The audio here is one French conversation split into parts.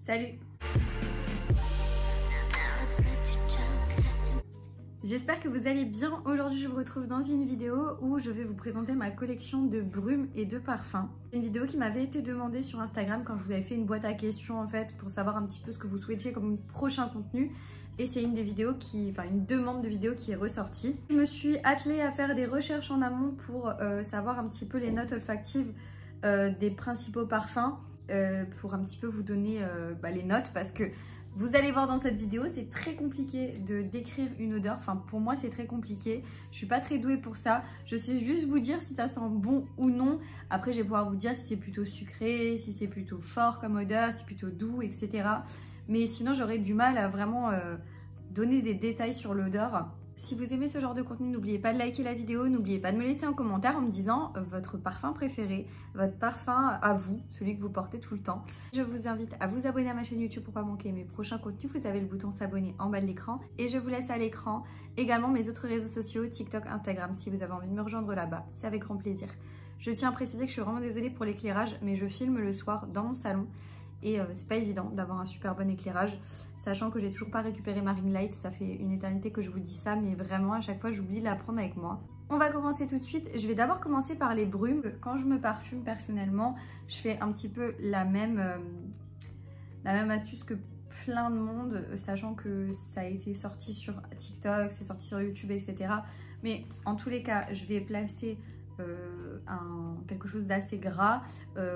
Salut! J'espère que vous allez bien. Aujourd'hui, je vous retrouve dans une vidéo où je vais vous présenter ma collection de brumes et de parfums. C'est une vidéo qui m'avait été demandée sur Instagram quand je vous avais fait une boîte à questions en fait pour savoir un petit peu ce que vous souhaitiez comme prochain contenu. Et c'est une demande de vidéo qui est ressortie. Je me suis attelée à faire des recherches en amont pour savoir un petit peu les notes olfactives des principaux parfums pour un petit peu vous donner les notes parce que vous allez voir dans cette vidéo, c'est très compliqué de décrire une odeur. Enfin, pour moi, c'est très compliqué. Je suis pas très douée pour ça. Je sais juste vous dire si ça sent bon ou non. Après, je vais pouvoir vous dire si c'est plutôt sucré, si c'est plutôt fort comme odeur, si c'est plutôt doux, etc. Mais sinon, j'aurais du mal à vraiment donner des détails sur l'odeur. Si vous aimez ce genre de contenu, n'oubliez pas de liker la vidéo, n'oubliez pas de me laisser un commentaire en me disant votre parfum préféré, votre parfum à vous, celui que vous portez tout le temps. Je vous invite à vous abonner à ma chaîne YouTube pour ne pas manquer mes prochains contenus. Vous avez le bouton s'abonner en bas de l'écran et je vous laisse à l'écran également mes autres réseaux sociaux, TikTok, Instagram, si vous avez envie de me rejoindre là-bas. C'est avec grand plaisir. Je tiens à préciser que je suis vraiment désolée pour l'éclairage, mais je filme le soir dans mon salon. Et c'est pas évident d'avoir un super bon éclairage, sachant que j'ai toujours pas récupéré ma ring light. Ça fait une éternité que je vous dis ça, mais vraiment à chaque fois j'oublie de la prendre avec moi. On va commencer tout de suite. Je vais d'abord commencer par les brumes. Quand je me parfume personnellement, je fais un petit peu la même astuce que plein de monde, sachant que ça a été sorti sur TikTok, c'est sorti sur YouTube, etc. Mais en tous les cas, je vais placer quelque chose d'assez gras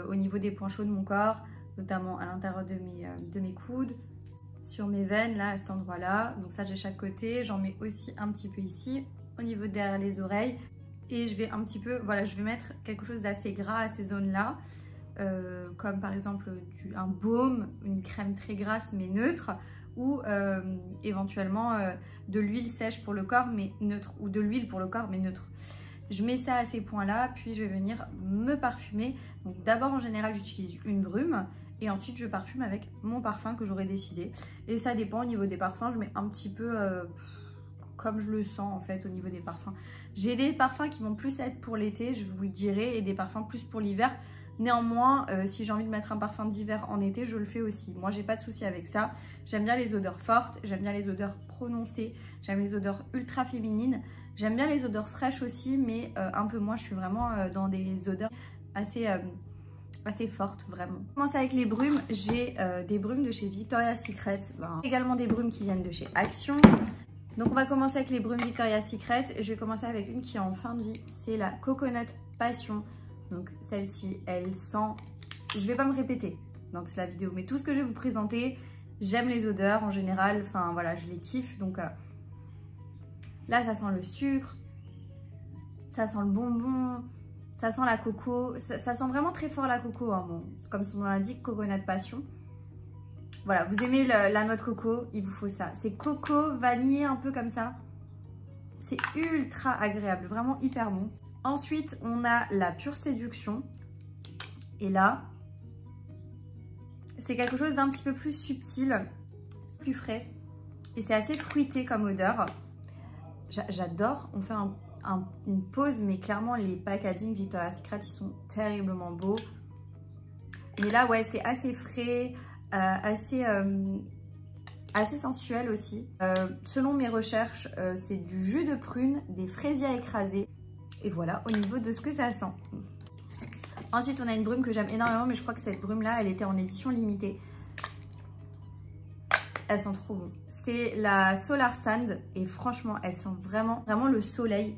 au niveau des points chauds de mon corps, notamment à l'intérieur de mes coudes, sur mes veines, là, à cet endroit-là. Donc ça, j'ai chaque côté. J'en mets aussi un petit peu ici, au niveau derrière les oreilles. Et je vais un petit peu, voilà, je vais mettre quelque chose d'assez gras à ces zones-là, comme par exemple un baume, une crème très grasse mais neutre, ou éventuellement de l'huile sèche pour le corps mais neutre, ou de l'huile pour le corps mais neutre. Je mets ça à ces points-là, puis je vais venir me parfumer. Donc d'abord, en général, j'utilise une brume. Et ensuite, je parfume avec mon parfum que j'aurais décidé. Et ça dépend au niveau des parfums. Je mets un petit peu comme je le sens en fait au niveau des parfums. J'ai des parfums qui vont plus être pour l'été, je vous le dirai, et des parfums plus pour l'hiver. Néanmoins, si j'ai envie de mettre un parfum d'hiver en été, je le fais aussi. Moi, j'ai pas de souci avec ça. J'aime bien les odeurs fortes, j'aime bien les odeurs prononcées, j'aime les odeurs ultra féminines. J'aime bien les odeurs fraîches aussi, mais un peu moins. Je suis vraiment dans des odeurs assez forte vraiment. Je commence avec les brumes. J'ai des brumes de chez Victoria's Secret, également des brumes qui viennent de chez Action. Donc on va commencer avec les brumes Victoria's Secret. Je vais commencer avec une qui est en fin de vie, c'est la Coconut Passion. Donc celle-ci, elle sent, je vais pas me répéter dans toute la vidéo, mais tout ce que je vais vous présenter, j'aime les odeurs en général, enfin voilà, je les kiffe. Donc là ça sent le sucre, ça sent le bonbon, ça sent la coco, ça sent vraiment très fort la coco, hein. Bon, comme son nom l'indique, Coconut Passion. Voilà, vous aimez la noix de coco, il vous faut ça. C'est coco, vanille, un peu comme ça. C'est ultra agréable, vraiment hyper bon. Ensuite, on a la Pure Séduction. Et là, c'est quelque chose d'un petit peu plus subtil, plus frais. Et c'est assez fruité comme odeur. J'adore, on fait une pause, mais clairement les packaging Victoria's Secret ils sont terriblement beaux. Mais là ouais, c'est assez frais, assez sensuel aussi. Selon mes recherches, c'est du jus de prune, des fraisiers écrasés. Et voilà au niveau de ce que ça sent. Ensuite on a une brume que j'aime énormément, mais je crois que cette brume là elle était en édition limitée. Elles sont trop bonnes. C'est la Solar Sand et franchement elle sent vraiment le soleil.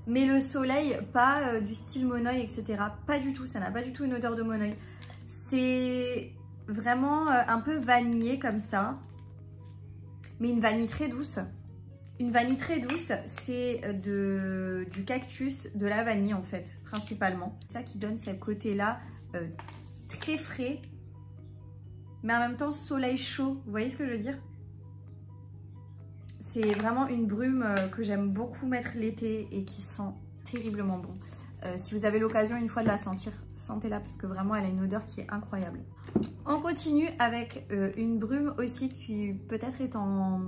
Mais le soleil, pas du style monoeil, etc. Pas du tout, ça n'a pas du tout une odeur de monoeil. C'est vraiment un peu vanillé comme ça. Mais une vanille très douce. Une vanille très douce, c'est du cactus, de la vanille en fait, principalement. C'est ça qui donne ce côté-là très frais. Mais en même temps soleil chaud, vous voyez ce que je veux dire? C'est vraiment une brume que j'aime beaucoup mettre l'été et qui sent terriblement bon. Si vous avez l'occasion une fois de la sentir, sentez-la parce que vraiment elle a une odeur qui est incroyable. On continue avec une brume aussi qui peut-être est en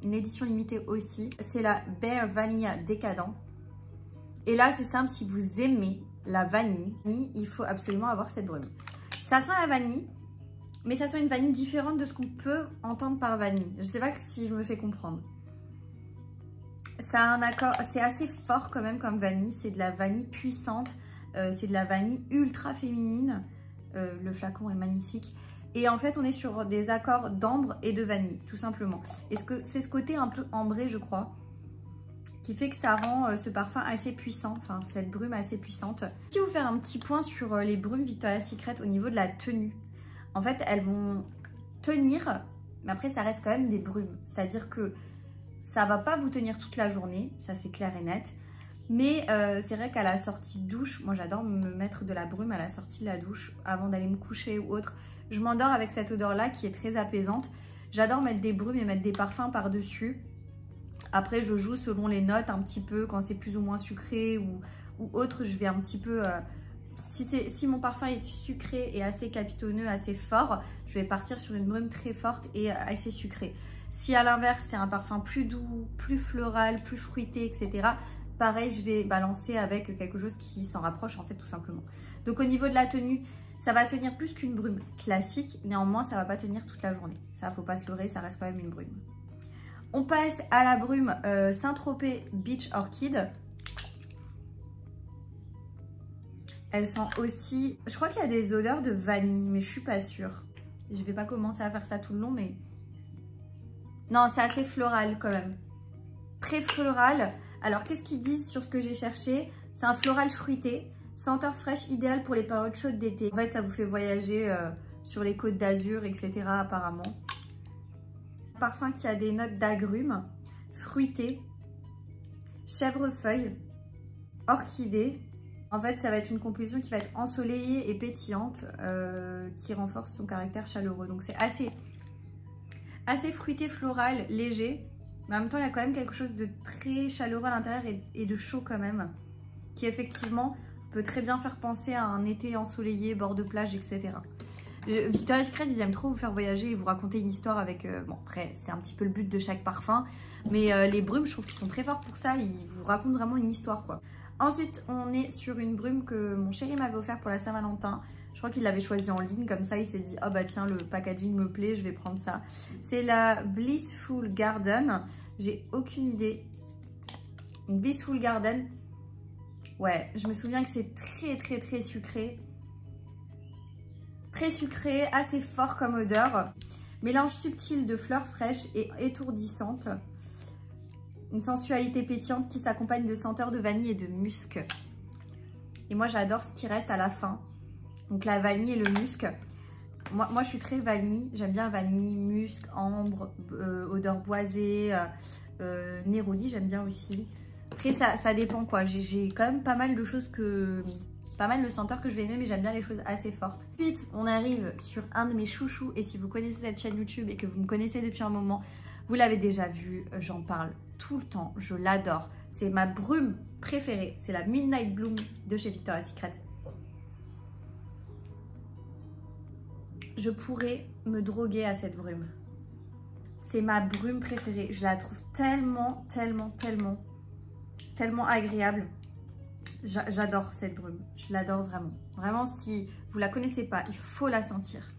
une édition limitée aussi. C'est la Bare Vanilla Décadent. Et là c'est simple, si vous aimez la vanille, il faut absolument avoir cette brume. Ça sent la vanille. mais ça sent une vanille différente de ce qu'on peut entendre par vanille. Je sais pas si je me fais comprendre. Ça a un accord, c'est assez fort quand même comme vanille. C'est de la vanille puissante, c'est de la vanille ultra féminine. Le flacon est magnifique. Et en fait, on est sur des accords d'ambre et de vanille, tout simplement. Et c'est ce côté un peu ambré, je crois, qui fait que ça rend ce parfum assez puissant, enfin cette brume assez puissante. Si vous faire un petit point sur les brumes Victoria's Secret au niveau de la tenue. En fait, elles vont tenir, mais après ça reste quand même des brumes. C'est-à-dire que ça va pas vous tenir toute la journée, ça c'est clair et net. Mais c'est vrai qu'à la sortie de douche, moi j'adore me mettre de la brume à la sortie de la douche avant d'aller me coucher ou autre. Je m'endors avec cette odeur-là qui est très apaisante. J'adore mettre des brumes et mettre des parfums par-dessus. Après, je joue selon les notes un petit peu, quand c'est plus ou moins sucré ou autre, je vais un petit peu... si mon parfum est sucré et assez capitonneux, assez fort, je vais partir sur une brume très forte et assez sucrée. Si à l'inverse, c'est un parfum plus doux, plus floral, plus fruité, etc., pareil, je vais balancer avec quelque chose qui s'en rapproche en fait tout simplement. Donc au niveau de la tenue, ça va tenir plus qu'une brume classique, néanmoins ça va pas tenir toute la journée. Ça, faut pas se leurrer, ça reste quand même une brume. On passe à la brume Saint-Tropez Beach Orchid. Elle sent aussi... Je crois qu'il y a des odeurs de vanille, mais je suis pas sûre. Je vais pas commencer à faire ça tout le long, mais... Non, c'est assez floral quand même. Très floral. Alors, qu'est-ce qu'ils disent sur ce que j'ai cherché? C'est un floral fruité. Senteur fraîche idéale pour les périodes chaudes d'été. En fait, ça vous fait voyager sur les côtes d'Azur, etc. apparemment. Parfum qui a des notes d'agrumes, fruité, chèvrefeuille, orchidée. En fait, ça va être une composition qui va être ensoleillée et pétillante, qui renforce son caractère chaleureux. Donc, c'est assez fruité, floral, léger. Mais en même temps, il y a quand même quelque chose de très chaleureux à l'intérieur et de chaud quand même. Qui, effectivement, peut très bien faire penser à un été ensoleillé, bord de plage, etc. Victoria's Secret, ils aiment trop vous faire voyager et vous raconter une histoire avec... bon, après, c'est un petit peu le but de chaque parfum. Mais les brumes, je trouve qu'ils sont très forts pour ça. Ils vous racontent vraiment une histoire, quoi. Ensuite, on est sur une brume que mon chéri m'avait offert pour la Saint-Valentin. Je crois qu'il l'avait choisi en ligne. Comme ça, il s'est dit, oh bah tiens, le packaging me plaît, je vais prendre ça. C'est la Blissful Garden. J'ai aucune idée. Blissful Garden. Ouais, je me souviens que c'est très sucré. Très sucré, assez fort comme odeur. Mélange subtil de fleurs fraîches et étourdissantes. Une sensualité pétillante qui s'accompagne de senteurs de vanille et de musc. Et moi, j'adore ce qui reste à la fin. Donc la vanille et le musc. Moi je suis très vanille. J'aime bien vanille, musc, ambre, odeur boisée, néroli, j'aime bien aussi. Après, ça dépend quoi. J'ai quand même pas mal de choses pas mal de senteurs que je vais aimer, mais j'aime bien les choses assez fortes. Ensuite, on arrive sur un de mes chouchous. Et si vous connaissez cette chaîne YouTube et que vous me connaissez depuis un moment, vous l'avez déjà vu, j'en parle tout le temps. Je l'adore. C'est ma brume préférée. C'est la Midnight Bloom de chez Victoria's Secret. Je pourrais me droguer à cette brume. C'est ma brume préférée. Je la trouve tellement agréable. J'adore cette brume. Je l'adore vraiment. Vraiment, si vous la connaissez pas, il faut la sentir.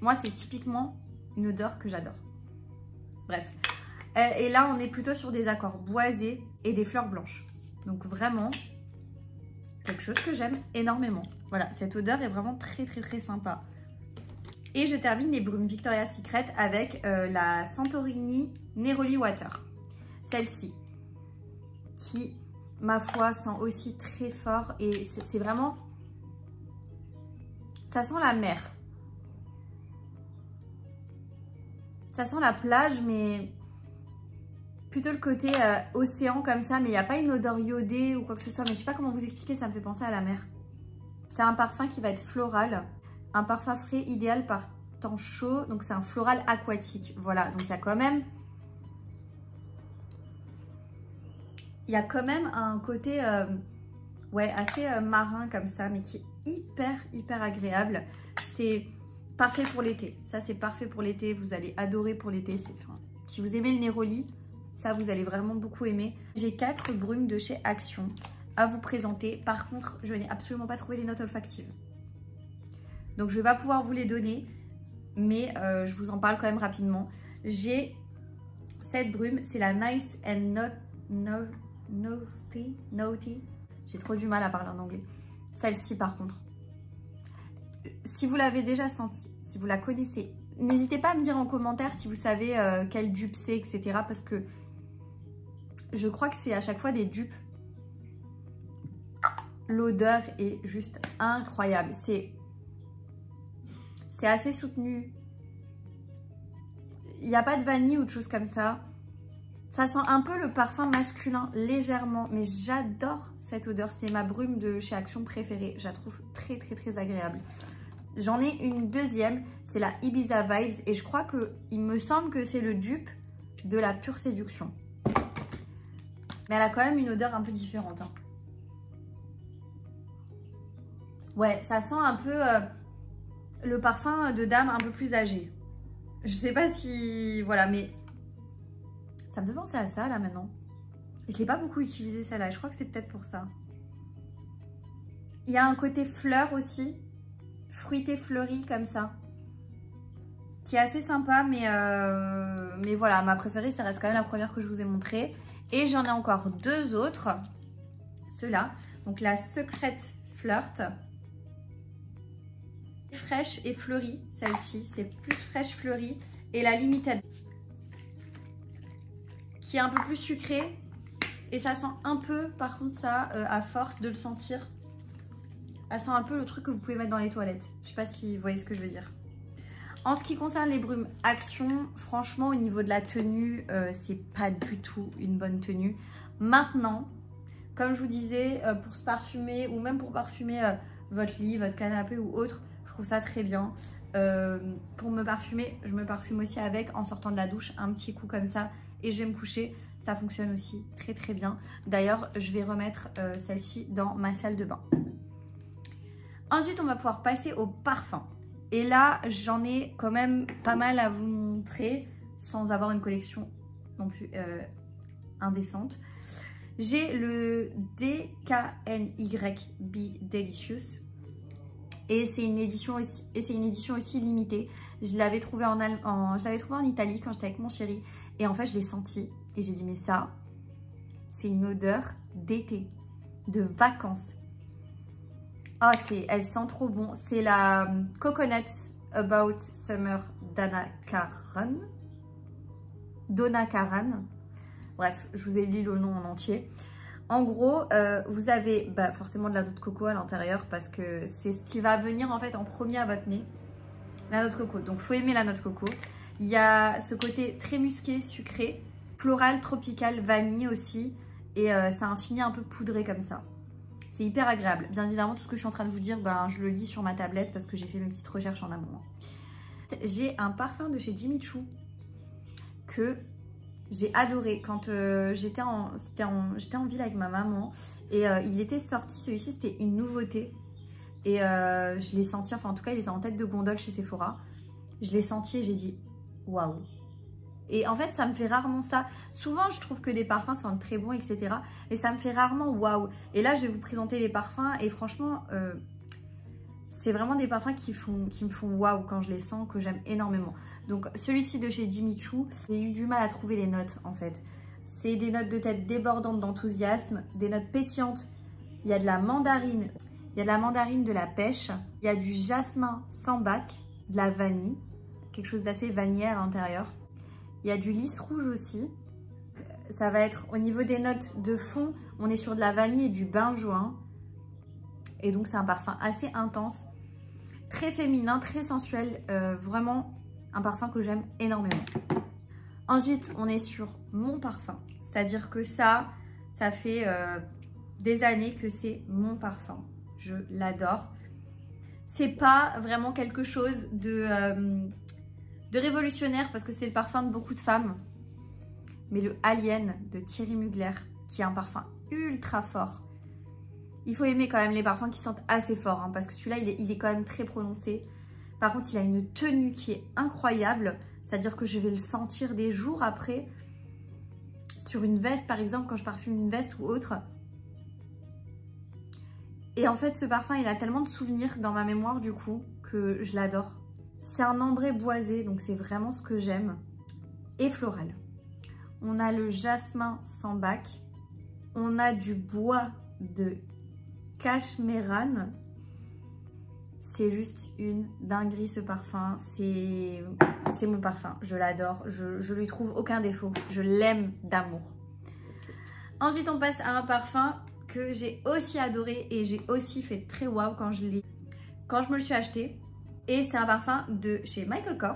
Moi, c'est typiquement une odeur que j'adore. Bref. Et là, on est plutôt sur des accords boisés et des fleurs blanches. Donc vraiment, quelque chose que j'aime énormément. Voilà, cette odeur est vraiment très sympa. Et je termine les brumes Victoria's Secret avec la Santorini Neroli Water. Celle-ci, qui, ma foi, sent aussi très fort. Et c'est vraiment... Ça sent la mer. Ça sent la plage, mais plutôt le côté océan comme ça. Mais il n'y a pas une odeur iodée ou quoi que ce soit. Mais je sais pas comment vous expliquer, ça me fait penser à la mer. C'est un parfum qui va être floral. Un parfum frais idéal par temps chaud. Donc c'est un floral aquatique. Voilà, donc il y a quand même... Il y a quand même un côté ouais, assez marin comme ça, mais qui est hyper agréable. C'est parfait pour l'été. Ça, c'est parfait pour l'été. Vous allez adorer pour l'été. Enfin, si vous aimez le Neroli, ça, vous allez vraiment beaucoup aimer. J'ai 4 brumes de chez Action à vous présenter. Par contre, je n'ai absolument pas trouvé les notes olfactives. Donc, je ne vais pas pouvoir vous les donner. mais je vous en parle quand même rapidement. J'ai cette brume, c'est la Nice and Naughty. J'ai trop du mal à parler en anglais. Celle-ci par contre, si vous l'avez déjà sentie, si vous la connaissez, n'hésitez pas à me dire en commentaire si vous savez quelle dupe c'est, etc. Parce que je crois que c'est à chaque fois des dupes. L'odeur est juste incroyable. C'est assez soutenu. Il n'y a pas de vanille ou de choses comme ça. Ça sent un peu le parfum masculin, légèrement. Mais j'adore cette odeur. C'est ma brume de chez Action préférée. Je la trouve très, très, très agréable. J'en ai une deuxième. C'est la Ibiza Vibes. Et je crois il me semble que c'est le dupe de la Pure Séduction. Mais elle a quand même une odeur un peu différente. Hein. Ouais, ça sent un peu le parfum de dame un peu plus âgée. Je sais pas si... Voilà, mais ça me fait penser à ça, là, maintenant. Et je l'ai pas beaucoup utilisé, celle-là. Je crois que c'est peut-être pour ça. Il y a un côté fleur aussi. Fruité, fleuri, comme ça. Qui est assez sympa, mais voilà. Ma préférée, ça reste quand même la première que je vous ai montrée. Et j'en ai encore deux autres. Ceux-là. Donc, la Secret Flirt. Fraîche et fleurie, celle-ci, c'est plus fraîche fleurie. Et la Limited, qui est un peu plus sucrée. Et ça sent un peu, par contre ça, à force de le sentir, elle sent un peu le truc que vous pouvez mettre dans les toilettes. Je sais pas si vous voyez ce que je veux dire. En ce qui concerne les brumes Action, franchement au niveau de la tenue, c'est pas du tout une bonne tenue. Maintenant, comme je vous disais, pour se parfumer ou même pour parfumer votre lit, votre canapé ou autre, je trouve ça très bien. Pour me parfumer, je me parfume aussi avec en sortant de la douche, un petit coup comme ça et je vais me coucher. Ça fonctionne aussi très très bien. D'ailleurs, je vais remettre celle-ci dans ma salle de bain. Ensuite, on va pouvoir passer au parfum. Et là, j'en ai quand même pas mal à vous montrer sans avoir une collection non plus indécente. J'ai le DKNY Delicious. Et c'est une édition aussi limitée. Je l'avais trouvé en Italie quand j'étais avec mon chéri. Et en fait, je l'ai senti. Et j'ai dit, mais ça, c'est une odeur d'été, de vacances. Oh, elle sent trop bon. C'est la Coconuts About Summer Donna Karan. Bref, je vous ai lu le nom en entier. En gros, vous avez forcément de la noix de coco à l'intérieur parce que c'est ce qui va venir en fait en premier à votre nez. La noix de coco. Donc, il faut aimer la noix de coco. Il y a ce côté très musqué, sucré, floral, tropical, vanille aussi. Et ça a un fini un peu poudré comme ça. C'est hyper agréable. Bien évidemment, tout ce que je suis en train de vous dire, je le lis sur ma tablette parce que j'ai fait mes petites recherches en amont. J'ai un parfum de chez Jimmy Choo que j'ai adoré quand j'étais en ville avec ma maman et il était sorti, celui-ci c'était une nouveauté et je l'ai senti, enfin en tout cas il était en tête de gondole chez Sephora, je l'ai senti et j'ai dit waouh. Et en fait ça me fait rarement ça, souvent je trouve que des parfums sentent très bons etc, mais ça me fait rarement waouh. Et là je vais vous présenter les parfums et franchement c'est vraiment des parfums qui me font waouh quand je les sens, que j'aime énormément. Donc celui-ci de chez Jimmy Choo, j'ai eu du mal à trouver les notes en fait. C'est des notes de tête débordantes d'enthousiasme, des notes pétillantes. Il y a de la mandarine, de la pêche, il y a du jasmin sambac, de la vanille, quelque chose d'assez vanillé à l'intérieur. Il y a du lys rouge aussi. Ça va être au niveau des notes de fond, on est sur de la vanille et du benjoin. Et donc c'est un parfum assez intense, très féminin, très sensuel, vraiment un parfum que j'aime énormément. Ensuite, on est sur mon parfum. C'est-à-dire que ça fait des années que c'est mon parfum. Je l'adore. C'est pas vraiment quelque chose de révolutionnaire parce que c'est le parfum de beaucoup de femmes. Mais le Alien de Thierry Mugler, qui est un parfum ultra fort. Il faut aimer quand même les parfums qui sentent assez fort, hein, parce que celui-là, il est quand même très prononcé. Par contre, il a une tenue qui est incroyable. C'est-à-dire que je vais le sentir des jours après. Sur une veste, par exemple, quand je parfume une veste ou autre. Et en fait, ce parfum, il a tellement de souvenirs dans ma mémoire, du coup, que je l'adore. C'est un ambré boisé, donc c'est vraiment ce que j'aime. Et floral. On a le jasmin sans bac. On a du bois de cashmeran. C'est juste une dinguerie ce parfum. C'est mon parfum. Je l'adore. Je lui trouve aucun défaut. Je l'aime d'amour. Ensuite, on passe à un parfum que j'ai aussi adoré et j'ai aussi fait très waouh quand je me le suis acheté. Et c'est un parfum de chez Michael Kors.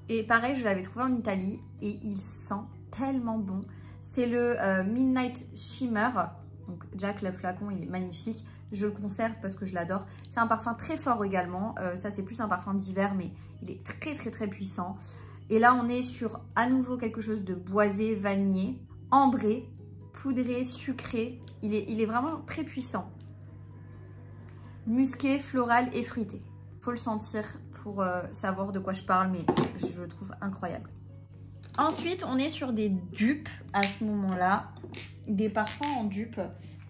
Et pareil, je l'avais trouvé en Italie et il sent tellement bon. C'est le Midnight Shimmer. Donc Jack, le flacon, il est magnifique. Je le conserve parce que je l'adore. C'est un parfum très fort également. Ça, c'est plus un parfum d'hiver, mais il est très puissant. Et là, on est sur à nouveau quelque chose de boisé, vanillé, ambré, poudré, sucré. Il est vraiment très puissant. Musqué, floral et fruité. Faut le sentir pour savoir de quoi je parle, mais je le trouve incroyable. Ensuite, on est sur des dupes à ce moment-là. Des parfums en dupes.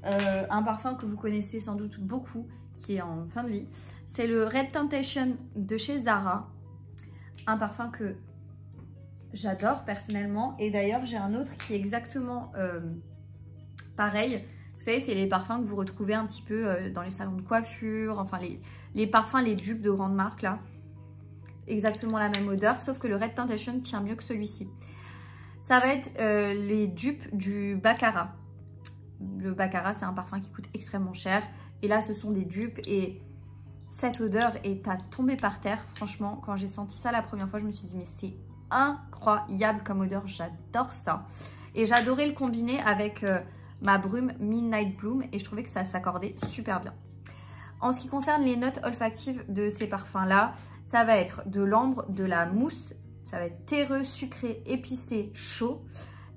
Un parfum que vous connaissez sans doute beaucoup, qui est en fin de vie. C'est le Red Temptation de chez Zara. Un parfum que j'adore personnellement. Et d'ailleurs, j'ai un autre qui est exactement pareil. Vous savez, c'est les parfums que vous retrouvez un petit peu dans les salons de coiffure. Enfin, les parfums, les dupes de grandes marques là. Exactement la même odeur, sauf que le Red Temptation tient mieux que celui-ci. Ça va être les dupes du Baccarat. Le Baccarat, c'est un parfum qui coûte extrêmement cher. Et là, ce sont des dupes et cette odeur est à tomber par terre. Franchement, quand j'ai senti ça la première fois, je me suis dit, mais c'est incroyable comme odeur. J'adore ça. Et j'adorais le combiner avec ma brume Midnight Bloom et je trouvais que ça s'accordait super bien. En ce qui concerne les notes olfactives de ces parfums-là, ça va être de l'ambre, de la mousse, ça va être terreux, sucré, épicé, chaud.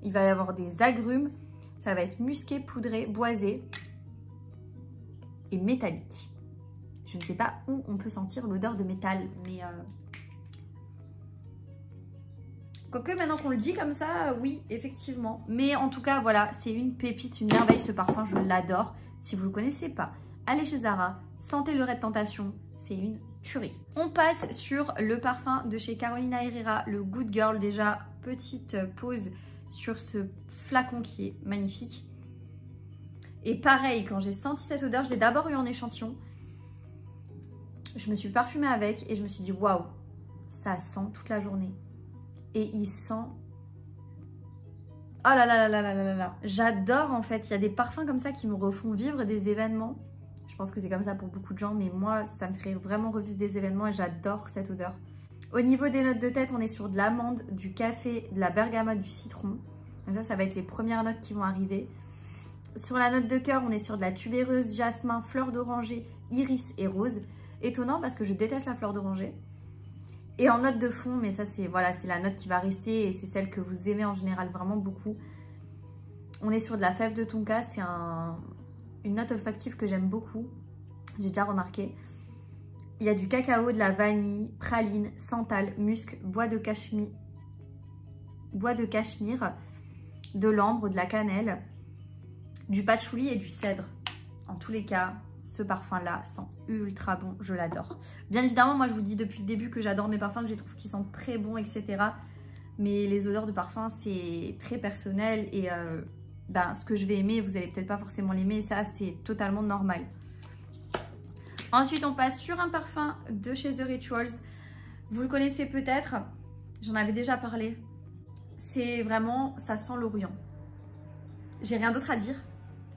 Il va y avoir des agrumes. Ça va être musqué, poudré, boisé et métallique. Je ne sais pas où on peut sentir l'odeur de métal, mais... Quoique maintenant qu'on le dit comme ça, oui, effectivement. Mais en tout cas, voilà, c'est une pépite, une merveille ce parfum, je l'adore. Si vous ne le connaissez pas, allez chez Zara, sentez le Red Temptation, c'est une tuerie. On passe sur le parfum de chez Carolina Herrera, le Good Girl. Déjà, petite pause sur ce flacon qui est magnifique. Et pareil, quand j'ai senti cette odeur, je l'ai d'abord eu en échantillon. Je me suis parfumée avec et je me suis dit waouh, ça sent toute la journée. Et il sent... Oh là là là là là là là. J'adore en fait, il y a des parfums comme ça qui me refont vivre des événements. Je pense que c'est comme ça pour beaucoup de gens, mais moi, ça me fait vraiment revivre des événements et j'adore cette odeur. Au niveau des notes de tête, on est sur de l'amande, du café, de la bergamote, du citron. Donc ça va être les premières notes qui vont arriver. Sur la note de cœur, on est sur de la tubéreuse, jasmin, fleur d'oranger, iris et rose. Étonnant parce que je déteste la fleur d'oranger. Et en note de fond, mais ça c'est voilà, c'est la note qui va rester et c'est celle que vous aimez en général vraiment beaucoup. On est sur de la fève de tonka, c'est une note olfactive que j'aime beaucoup. J'ai déjà remarqué. Il y a du cacao, de la vanille, praline, santal, musc, bois de cachemire, de l'ambre, de la cannelle, du patchouli et du cèdre. En tous les cas, ce parfum-là sent ultra bon, je l'adore. Bien évidemment, moi je vous dis depuis le début que j'adore mes parfums, que je trouve qu'ils sentent très bons, etc. Mais les odeurs de parfum, c'est très personnel et ce que je vais aimer, vous n'allez peut-être pas forcément l'aimer, ça c'est totalement normal. Ensuite, on passe sur un parfum de chez The Rituals. Vous le connaissez peut-être, j'en avais déjà parlé. C'est vraiment, ça sent l'Orient. J'ai rien d'autre à dire.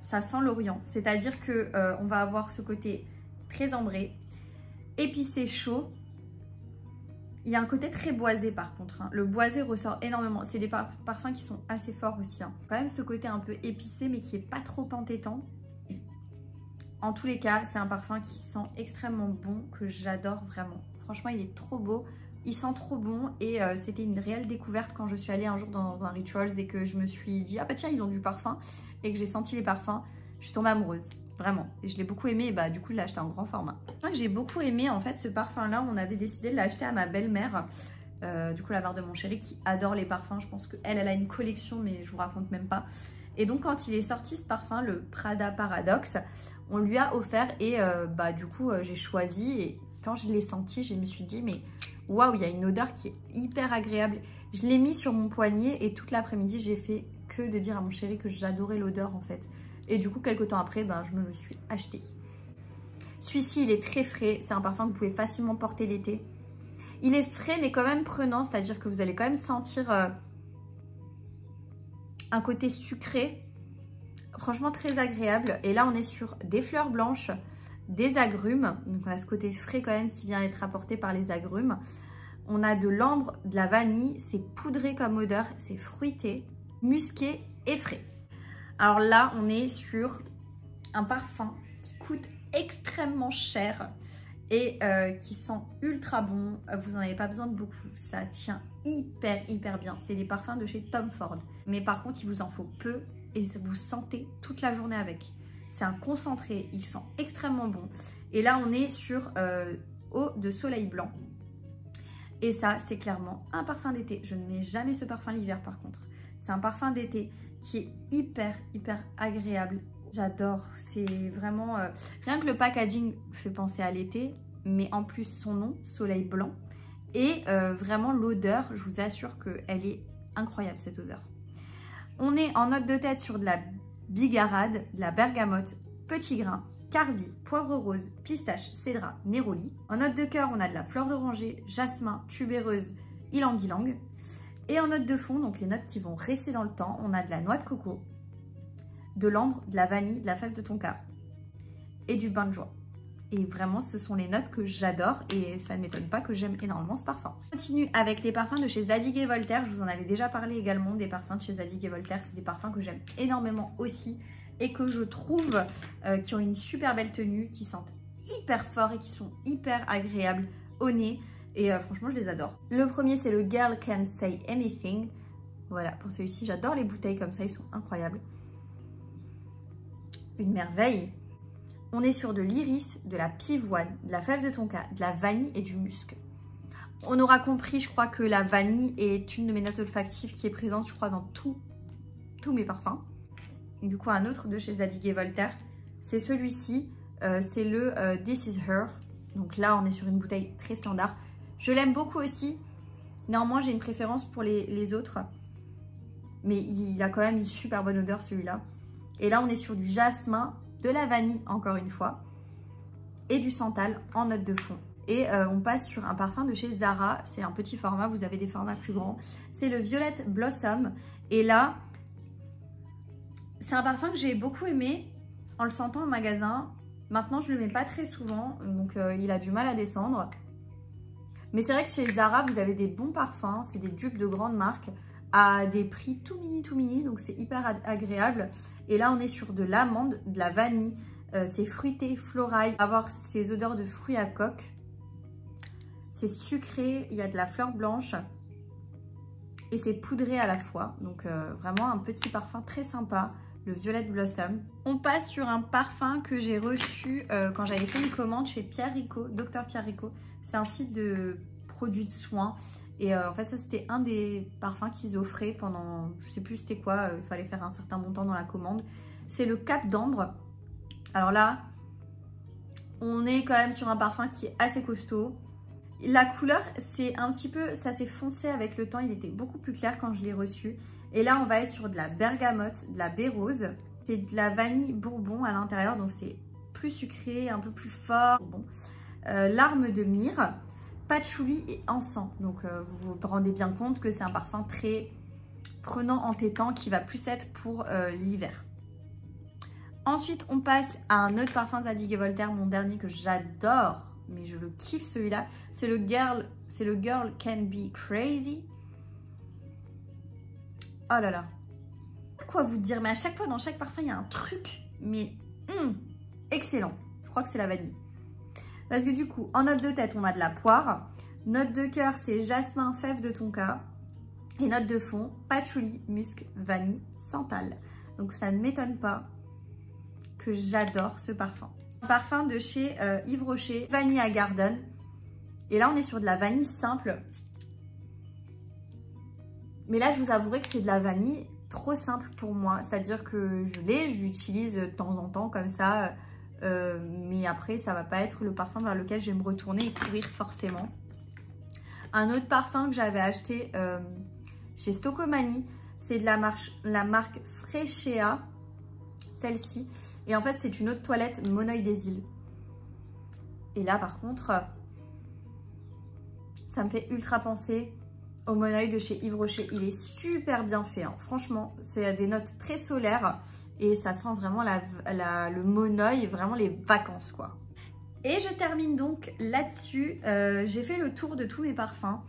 Ça sent l'Orient. C'est-à-dire que on va avoir ce côté très ambré, épicé, chaud. Il y a un côté très boisé par contre. Hein. Le boisé ressort énormément. C'est des parfums qui sont assez forts aussi. Hein. Quand même ce côté un peu épicé mais qui n'est pas trop entêtant. En tous les cas, c'est un parfum qui sent extrêmement bon, que j'adore vraiment. Franchement, il est trop beau. Il sent trop bon et c'était une réelle découverte quand je suis allée un jour dans un Rituals et que je me suis dit « Ah bah tiens, ils ont du parfum » et que j'ai senti les parfums. Je suis tombée amoureuse, vraiment. Et je l'ai beaucoup aimé et bah du coup, je l'ai acheté en grand format. J'ai beaucoup aimé en fait ce parfum-là. On avait décidé de l'acheter à ma belle-mère. Du coup, la mère de mon chéri qui adore les parfums. Je pense qu'elle, elle a une collection mais je vous raconte même pas. Et donc, quand il est sorti ce parfum, le Prada Paradoxe, on lui a offert et du coup, j'ai choisi et Quand je l'ai senti, je me suis dit, mais waouh, il y a une odeur qui est hyper agréable. Je l'ai mis sur mon poignet et toute l'après-midi, j'ai fait que de dire à mon chéri que j'adorais l'odeur en fait. Et du coup, quelques temps après, ben, je me le suis acheté. Celui-ci, il est très frais. C'est un parfum que vous pouvez facilement porter l'été. Il est frais, mais quand même prenant. C'est-à-dire que vous allez quand même sentir un côté sucré. Franchement, très agréable. Et là, on est sur des fleurs blanches, des agrumes. Donc, on a ce côté frais quand même qui vient être apporté par les agrumes. On a de l'ambre, de la vanille. C'est poudré comme odeur. C'est fruité, musqué et frais. Alors là, on est sur un parfum qui coûte extrêmement cher et qui sent ultra bon. Vous n'en avez pas besoin de beaucoup. Ça tient hyper bien. C'est des parfums de chez Tom Ford. Mais par contre, il vous en faut peu et vous sentez toute la journée avec. C'est un concentré. Il sent extrêmement bon. Et là, on est sur eau de soleil blanc. Et ça, c'est clairement un parfum d'été. Je ne mets jamais ce parfum l'hiver par contre. C'est un parfum d'été qui est hyper agréable. J'adore, c'est vraiment... rien que le packaging fait penser à l'été, mais en plus son nom, Soleil Blanc. Et vraiment l'odeur, je vous assure qu'elle est incroyable cette odeur. On est en note de tête sur de la bigarade, de la bergamote, petit grain, carvi, poivre rose, pistache, cédra, néroli. En note de cœur, on a de la fleur d'oranger, jasmin, tubéreuse, ylang-ylang. Et en note de fond, donc les notes qui vont rester dans le temps, on a de la noix de coco, de l'ambre, de la vanille, de la fève de tonka et du bain de joie. Et vraiment, ce sont les notes que j'adore et ça ne m'étonne pas que j'aime énormément ce parfum. On continue avec les parfums de chez Zadig & Voltaire. Je vous en avais déjà parlé également des parfums de chez Zadig & Voltaire. C'est des parfums que j'aime énormément aussi et que je trouve qui ont une super belle tenue, qui sentent hyper fort et qui sont hyper agréables au nez. Et franchement, je les adore. Le premier, c'est le Girl Can Say Anything. Voilà, pour celui-ci, j'adore les bouteilles comme ça, ils sont incroyables. Une merveille. On est sur de l'iris, de la pivoine, de la fève de tonka, de la vanille et du musc. On aura compris, je crois, que la vanille est une de mes notes olfactives qui est présente, je crois, dans tous mes parfums. Et du coup, un autre de chez Zadig & Voltaire, c'est celui-ci. C'est le This Is Her. Donc là, on est sur une bouteille très standard. Je l'aime beaucoup aussi. Néanmoins, j'ai une préférence pour les autres. Mais il a quand même une super bonne odeur, celui-là. Et là, on est sur du jasmin, de la vanille, encore une fois, et du santal en note de fond. Et on passe sur un parfum de chez Zara. C'est un petit format, vous avez des formats plus grands. C'est le Violet Blossom. Et là, c'est un parfum que j'ai beaucoup aimé en le sentant au magasin. Maintenant, je ne le mets pas très souvent, donc il a du mal à descendre. Mais c'est vrai que chez Zara, vous avez des bons parfums. C'est des dupes de grandes marques à des prix tout mini, donc c'est hyper agréable. Et là, on est sur de l'amande, de la vanille, c'est fruité, floral, avoir ces odeurs de fruits à coque. C'est sucré, il y a de la fleur blanche et c'est poudré à la fois. Donc vraiment un petit parfum très sympa, le Violet Blossom. On passe sur un parfum que j'ai reçu quand j'avais fait une commande chez Pierre Rico, Dr Pierre Rico. C'est un site de produits de soins. Et en fait, ça, c'était un des parfums qu'ils offraient pendant, je sais plus c'était quoi, il fallait faire un certain montant dans la commande. C'est le Cap d'Ambre. Alors là, on est quand même sur un parfum qui est assez costaud. La couleur, c'est un petit peu, ça s'est foncé avec le temps, il était beaucoup plus clair quand je l'ai reçu. Et là, on va être sur de la bergamote, de la baie rose. C'est de la vanille bourbon à l'intérieur, donc c'est plus sucré, un peu plus fort. Bon. Larme de myrrhe, patchouli et encens. Donc vous vous rendez bien compte que c'est un parfum très prenant, entêtant, qui va plus être pour l'hiver. Ensuite, on passe à un autre parfum Zadig & Voltaire, mon dernier que j'adore, mais je le kiffe celui-là. C'est le Girl Can Be Crazy. Oh là là. Quoi vous dire, mais à chaque fois, dans chaque parfum, il y a un truc, mais excellent. Je crois que c'est la vanille. Parce que du coup, en note de tête, on a de la poire. Note de cœur, c'est jasmin, fève de tonka. Et note de fond, patchouli, musc, vanille, santal. Donc ça ne m'étonne pas que j'adore ce parfum. Un parfum de chez Yves Rocher, Vanilla Garden. Et là, on est sur de la vanille simple. Mais là, je vous avouerai que c'est de la vanille trop simple pour moi. C'est-à-dire que je l'utilise de temps en temps comme ça. mais après ça va pas être le parfum vers lequel je vais me retourner et courir forcément. Un autre parfum que j'avais acheté chez Stocomanie, c'est de la marque Freschea, celle-ci. Et en fait, c'est une eau de toilette Monoi des Îles. Et là, par contre, ça me fait ultra penser au Monoi de chez Yves Rocher. Il est super bien fait, hein. Franchement, c'est des notes très solaires et ça sent vraiment le Monoi, vraiment les vacances, quoi. Et je termine donc là-dessus. J'ai fait le tour de tous mes parfums.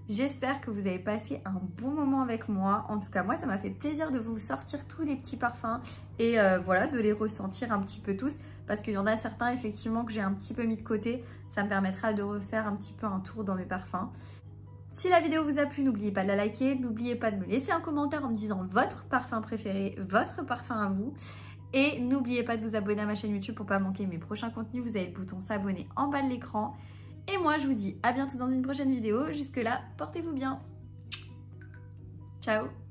J'espère que vous avez passé un bon moment avec moi. En tout cas, moi, ça m'a fait plaisir de vous sortir tous les petits parfums et voilà, de les ressentir un petit peu tous. Parce qu'il y en a certains, effectivement, que j'ai un petit peu mis de côté. Ça me permettra de refaire un petit peu un tour dans mes parfums. Si la vidéo vous a plu, n'oubliez pas de la liker. N'oubliez pas de me laisser un commentaire en me disant votre parfum préféré, votre parfum à vous. Et n'oubliez pas de vous abonner à ma chaîne YouTube pour ne pas manquer mes prochains contenus. Vous avez le bouton s'abonner en bas de l'écran. Et moi, je vous dis à bientôt dans une prochaine vidéo. Jusque là, portez-vous bien. Ciao!